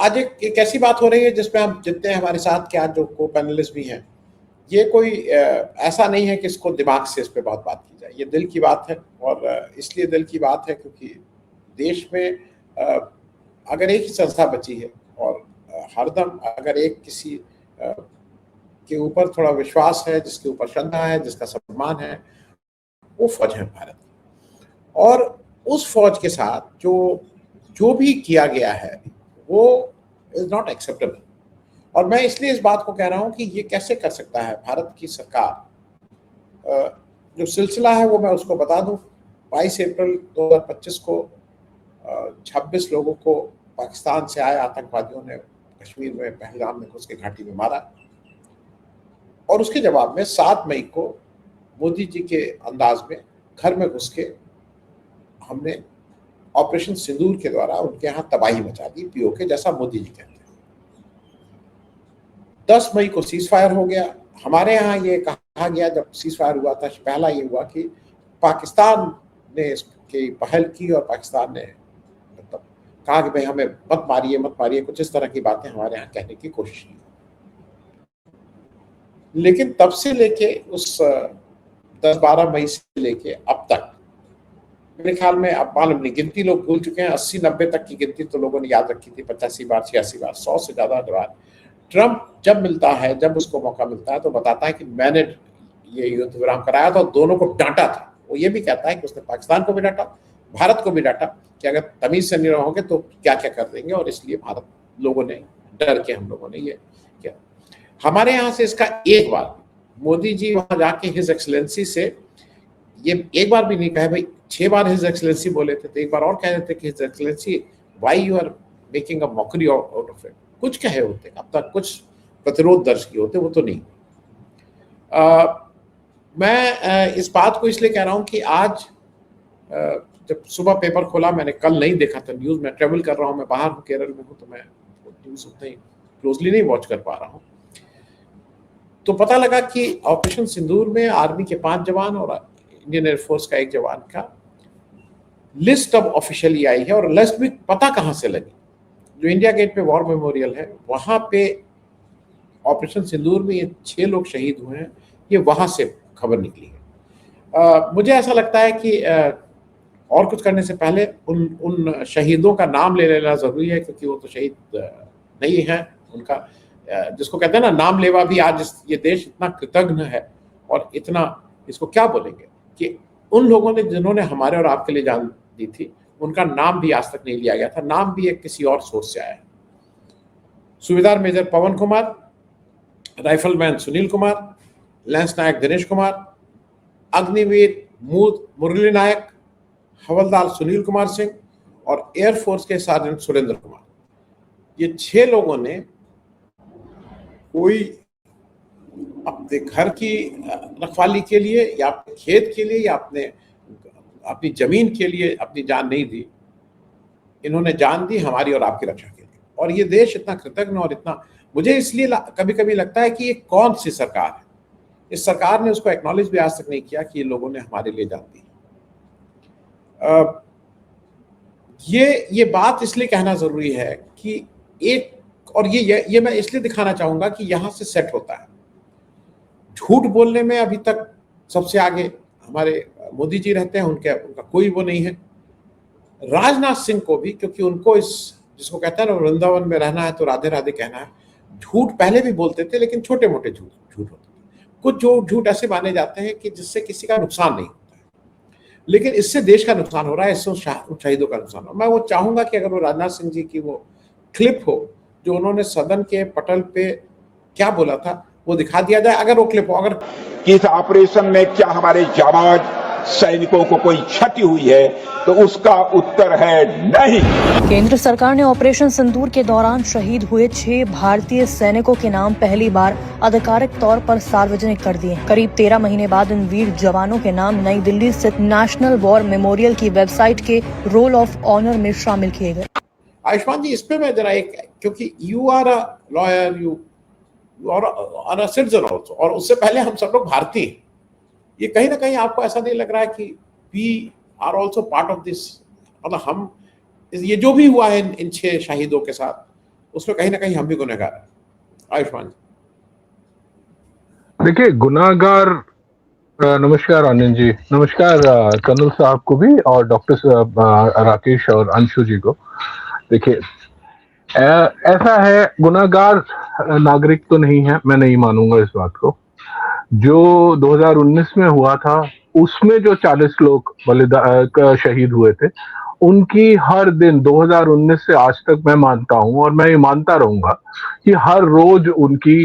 आज एक ऐसी बात हो रही है जिसमें हम जितने हमारे साथ के आज जो को पैनलिस्ट भी हैं, ये कोई ऐसा नहीं है कि इसको दिमाग से इस पे बहुत बात की जाए। ये दिल की बात है, और इसलिए दिल की बात है क्योंकि देश में अगर एक ही संस्था बची है और हरदम अगर एक किसी के ऊपर थोड़ा विश्वास है, जिसके ऊपर श्रद्धा है, जिसका सम्मान है, वो फौज है भारत की। और उस फौज के साथ जो भी किया गया है वो इज नॉट एक्सेप्टेबल। और मैं इसलिए इस बात को कह रहा हूं कि ये कैसे कर सकता है भारत की सरकार। जो सिलसिला है वो मैं उसको बता दूं। 22 अप्रैल 2025 को 26 लोगों को पाकिस्तान से आए आतंकवादियों ने कश्मीर में पहलगाम में घुस के घाटी में मारा, और उसके जवाब में 7 मई को मोदी जी के अंदाज में घर में घुस के हमने ऑपरेशन सिंदूर के द्वारा उनके यहाँ तबाही मचा दी, पीओके जैसा मोदी जी कहते हैं। 10 मई को सीज फायर हो गया। हमारे यहाँ ये कहा गया जब सीज फायर हुआ था, पहला ये हुआ कि पाकिस्तान ने इसकी पहल की और पाकिस्तान ने मतलब कहा कि भाई हमें मत मारिए, कुछ इस तरह की बातें हमारे यहाँ कहने की कोशिश की। लेकिन तब से लेके उस 10-12 मई से लेके अब तक मेरे ख्याल में, अब मालूम नहीं, गिनती लोग भूल चुके हैं। 80-90 तक की गिनती तो लोगों ने याद रखी थी, 85 बार 86 बार, 100 से ज्यादा बार ट्रंप जब मिलता है, जब उसको मौका मिलता है तो बताता है कि मैंने ये युद्ध विराम कराया था और दोनों को डांटा था। वो ये भी कहता है कि उसने पाकिस्तान को भी डांटा, भारत को भी डांटा कि अगर तमीज से नहीं रहोगे तो क्या क्या कर देंगे, और इसलिए भारत लोगों ने डर के हम लोगों ने ये किया। हमारे यहाँ से इसका एक बार मोदी जी वहां जाके हिज एक्सलेंसी से ये एक बार भी नहीं कहे भाई, 6 बार हिज एक्सलेंसी बोले थे, तो एक बार और कह देते कि his excellency why you are making a mockery out of it, कुछ कहे होते, अब तक कुछ प्रतिरोध दर्ज किए होते, वो तो नहीं। मैं इस बात को इसलिए कह रहा हूं कि आज जब सुबह पेपर खोला, मैंने कल नहीं देखा था न्यूज, मैं ट्रेवल कर रहा हूं, मैं बाहर हूँ, केरल में हूँ, तो मैं न्यूज उतना ही क्लोजली नहीं वॉच कर पा रहा हूँ। तो पता लगा कि ऑपरेशन सिंदूर में आर्मी के 5 जवान और इंडियन एयरफोर्स का 1 जवान का लिस्ट अब ऑफिशियली आई है। और लिस्ट भी पता कहां से लगी, जो इंडिया गेट पे वॉर मेमोरियल है वहां पे ऑपरेशन सिंदूर में ये 6 लोग शहीद हुए हैं, ये वहां से खबर निकली है। मुझे ऐसा लगता है कि और कुछ करने से पहले उन शहीदों का नाम ले लेना जरूरी है, क्योंकि वो तो शहीद नहीं है। उनका जिसको कहते हैं ना नाम लेवा भी, आज ये देश इतना कृतज्ञ है और इतना, इसको क्या बोलेंगे, कि उन लोगों ने जिन्होंने हमारे और आपके लिए जान दी थी, उनका नाम भी आज तक नहीं लिया गया था। नाम भी एक किसी और सोर्स से आया है। सूबेदार मेजर पवन कुमार, राइफलमैन सुनील कुमार, लैंस नायक दिनेश कुमार, अग्निवीर मुरली नायक, हवलदार सुनील कुमार सिंह और एयरफोर्स के सार्जेंट सुरेंद्र कुमार। ये 6 लोगों ने कोई अपने घर की रखवाली के लिए या अपने खेत के लिए या अपनी जमीन के लिए अपनी जान नहीं दी, इन्होंने जान दी हमारी और आपकी रक्षा के लिए। और ये देश इतना कृतज्ञ और इतना, मुझे इसलिए कभी कभी लगता है कि ये कौन सी सरकार है, इस सरकार ने उसको एक्नॉलेज भी आज तक नहीं किया कि ये लोगों ने हमारे लिए जान दी। ये बात इसलिए कहना जरूरी है कि एक, और ये मैं इसलिए दिखाना चाहूंगा कि यहां से सेट होता है। झूठ बोलने में अभी तक सबसे आगे हमारे मोदी जी रहते हैं, उनका कोई वो नहीं है। राजनाथ सिंह को भी, क्योंकि उनको इस जिसको कहते हैं ना वृंदावन में रहना है तो राधे राधे कहना है, झूठ पहले भी बोलते थे, लेकिन छोटे मोटे झूठ होते थे। कुछ झूठ ऐसे माने जाते हैं कि जिससे किसी का नुकसान नहीं होता है, लेकिन इससे देश का नुकसान हो रहा है, इससे शहीदों का नुकसान हो रहा है। मैं वो चाहूंगा कि अगर वो राजनाथ सिंह जी की वो क्लिप हो जो उन्होंने सदन के पटल पे क्या बोला था, वो दिखा दिया जाए। अगर वो क्लिप हो, अगर इस ऑपरेशन में क्या हमारे जाबाज सैनिकों को कोई क्षति हुई है, तो उसका उत्तर है नहीं। केंद्र सरकार ने ऑपरेशन सिंदूर के दौरान शहीद हुए 6 भारतीय सैनिकों के नाम पहली बार आधिकारिक तौर पर सार्वजनिक कर दिए। करीब 13 महीने बाद इन वीर जवानों के नाम नई दिल्ली स्थित नेशनल वॉर मेमोरियल की वेबसाइट के रोल ऑफ ऑनर में शामिल किए गए। आयुष्मान जी, इस पे मैं जरा एक, क्योंकि you are a lawyer, you are a citizen also, और उससे पहले हम सब लोग भारतीय हैं। ये कहीं ना कहीं आपको ऐसा नहीं लग रहा है कि we are also part of this, मतलब हम, ये जो भी हुआ है इन 6 शहीदों के साथ, उसमें कहीं ना कहीं हम भी गुनहगार हैं। आयुष्मान जी। देखिए गुनाहगार, नमस्कार आनंद जी, नमस्कार कर्नल साहब को भी और डॉक्टर राकेश और अंशु जी को। देखिए ऐसा है, गुनाहगार नागरिक तो नहीं है, मैं नहीं मानूंगा इस बात को। जो 2019 में हुआ था उसमें जो 40 लोग शहीद हुए थे, उनकी हर दिन 2019 से आज तक मैं मानता हूं और मैं ये मानता रहूंगा कि हर रोज उनकी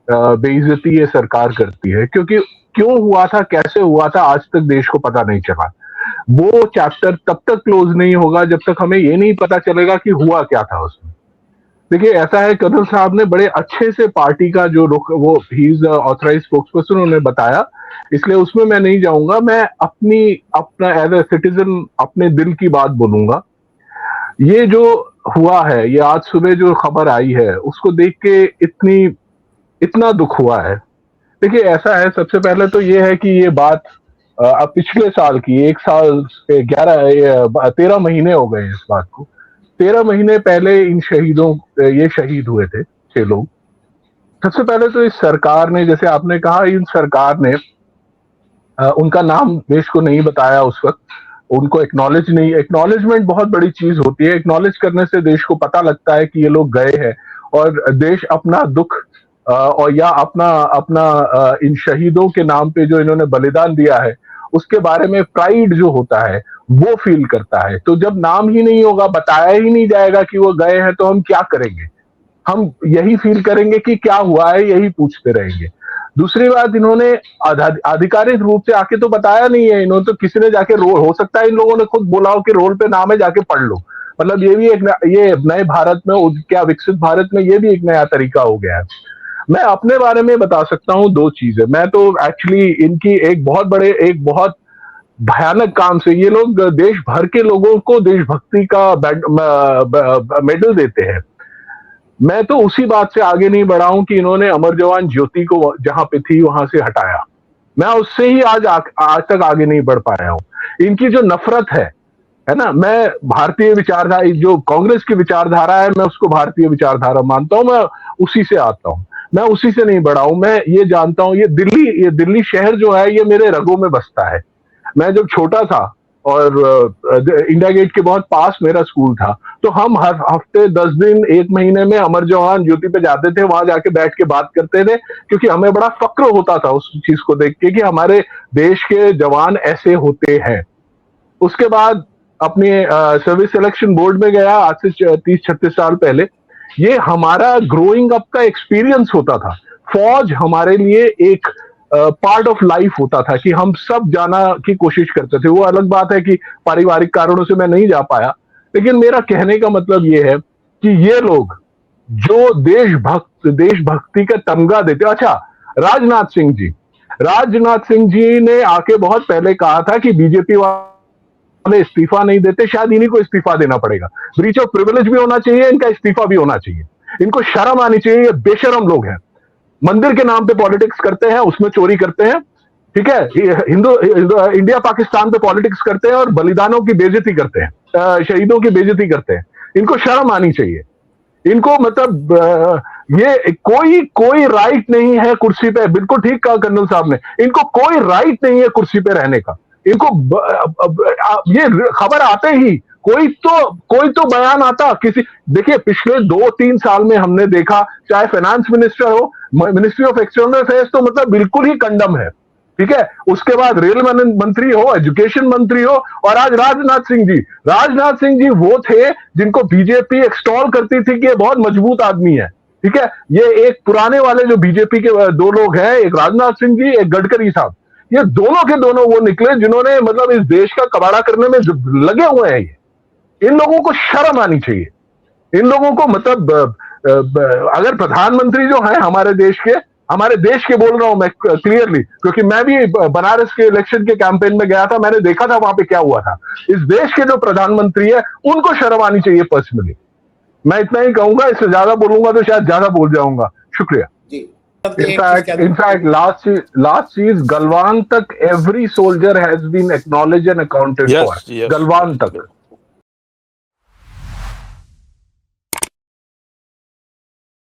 बेइज्जती ये सरकार करती है, क्योंकि क्यों हुआ था, कैसे हुआ था, आज तक देश को पता नहीं चला। वो चैप्टर तब तक क्लोज नहीं होगा जब तक हमें ये नहीं पता चलेगा कि हुआ क्या था उसमें। देखिए ऐसा है, कर्नल साहब ने बड़े अच्छे से पार्टी का जो रुख, वो ही इज ऑथराइज्ड स्पोक्सपर्सन, उन्होंने बताया, इसलिए उसमें मैं नहीं जाऊंगा। मैं अपना एज ए सिटीजन अपने दिल की बात बोलूंगा। ये जो हुआ है, ये आज सुबह जो खबर आई है, उसको देख के इतना दुख हुआ है। देखिए ऐसा है, सबसे पहले तो ये है कि ये बात अब पिछले साल की, 1 साल से 13 महीने हो गए इस बात को। 13 महीने पहले ये शहीद हुए थे 6 लोग। सबसे पहले तो इस सरकार ने, जैसे आपने कहा, इन सरकार ने उनका नाम देश को नहीं बताया उस वक्त, उनको एक्नॉलेजमेंट बहुत बड़ी चीज होती है। एक्नॉलेज करने से देश को पता लगता है कि ये लोग गए हैं और देश अपना दुख और या अपना इन शहीदों के नाम पे जो इन्होंने बलिदान दिया है उसके बारे में प्राइड जो होता है वो फील करता है। तो जब नाम ही नहीं होगा, बताया ही नहीं जाएगा कि वो गए हैं, तो हम क्या करेंगे? हम यही फील करेंगे कि क्या हुआ है, यही पूछते रहेंगे। दूसरी बात, इन्होंने आधिकारिक रूप से आके तो बताया नहीं है। इन्होंने तो किसी ने जाके हो सकता है इन लोगों ने खुद बोला हो कि रोल पे नाम है, जाके पढ़ लो। मतलब ये भी ये नए भारत में, क्या विकसित भारत में, ये भी एक नया तरीका हो गया है। मैं अपने बारे में बता सकता हूं 2 चीजें। मैं तो एक्चुअली इनकी एक बहुत भयानक काम से, ये लोग देश भर के लोगों को देशभक्ति का मेडल देते हैं। मैं तो उसी बात से आगे नहीं बढ़ा हूं कि इन्होंने अमर जवान ज्योति को जहां पे थी वहां से हटाया। मैं उससे ही आज तक आगे नहीं बढ़ पाया हूं। इनकी जो नफरत है ना, मैं भारतीय विचारधारा, जो कांग्रेस की विचारधारा है, मैं उसको भारतीय विचारधारा मानता हूं। मैं उसी से आता हूं, मैं उसी से नहीं बढ़ा हूं। मैं ये जानता हूं, ये दिल्ली शहर जो है, ये मेरे रगों में बसता है। मैं जब छोटा था और इंडिया गेट के बहुत पास मेरा स्कूल था, तो हम हर हफ्ते 10 दिन 1 महीने में अमर जवान ज्योति पे जाते थे। वहां जाके बैठ के बात करते थे, क्योंकि हमें बड़ा फक्र होता था उस चीज को देख के कि हमारे देश के जवान ऐसे होते हैं। उसके बाद अपने सर्विस सिलेक्शन बोर्ड में गया, आज से 30-36 साल पहले। ये हमारा ग्रोइंग अप का एक्सपीरियंस होता था। फौज हमारे लिए एक पार्ट ऑफ लाइफ होता था कि हम सब जाना की कोशिश करते थे। वो अलग बात है कि पारिवारिक कारणों से मैं नहीं जा पाया, लेकिन मेरा कहने का मतलब ये है कि ये लोग जो देशभक्ति का तमगा देते। अच्छा, राजनाथ सिंह जी ने आके बहुत पहले कहा था कि बीजेपी वाले इस्तीफा नहीं देते, शायद इन्हीं को इस्तीफा देना पड़ेगा। ब्रीच ऑफ प्रिविलेज भी होना चाहिए, इनका इस्तीफा भी होना चाहिए। इनको शर्म आनी चाहिए। ये बेशरम लोग हैं, मंदिर के नाम पे पॉलिटिक्स करते हैं, उसमें चोरी करते हैं, ठीक है, इंडिया पाकिस्तान पे पॉलिटिक्स करते हैं और बलिदानों की बेइज्जती करते हैं, शहीदों की बेइज्जती करते हैं। इनको शर्म आनी चाहिए। इनको मतलब ये कोई राइट नहीं है कुर्सी पे। बिल्कुल ठीक कहा कर्नल साहब ने, इनको कोई राइट नहीं है कुर्सी पे रहने का। इनको ये खबर आते ही कोई तो बयान आता किसी। देखिए पिछले 2-3 साल में हमने देखा, चाहे फाइनेंस मिनिस्टर हो, मिनिस्ट्री ऑफ एक्सटर्नल अफेयर्स तो मतलब बिल्कुल ही कंडम है, ठीक है। उसके बाद रेल मंत्री हो, एजुकेशन मंत्री हो, और आज राजनाथ सिंह जी वो थे जिनको बीजेपी एक्सटॉल करती थी कि ये बहुत मजबूत आदमी है, ठीक है। ये एक पुराने वाले जो बीजेपी के 2 लोग हैं, एक राजनाथ सिंह जी, एक गडकरी साहब, ये दोनों के दोनों वो निकले जिन्होंने मतलब इस देश का कबाड़ा करने में लगे हुए हैं। इन लोगों को शर्म आनी चाहिए। इन लोगों को मतलब अगर प्रधानमंत्री जो है हमारे देश के बोल रहा हूं मैं क्लियरली, क्योंकि मैं भी बनारस के इलेक्शन के कैंपेन में गया था, मैंने देखा था वहां पे क्या हुआ था। इस देश के जो प्रधानमंत्री है उनको शर्म आनी चाहिए। पर्सनली मैं इतना ही कहूंगा, इससे ज्यादा बोलूंगा तो शायद ज्यादा बोल जाऊंगा। शुक्रिया। इनफैक्ट लास्ट चीज, गलवान तक every soldier has been acknowledged and accounted for. Galwan तक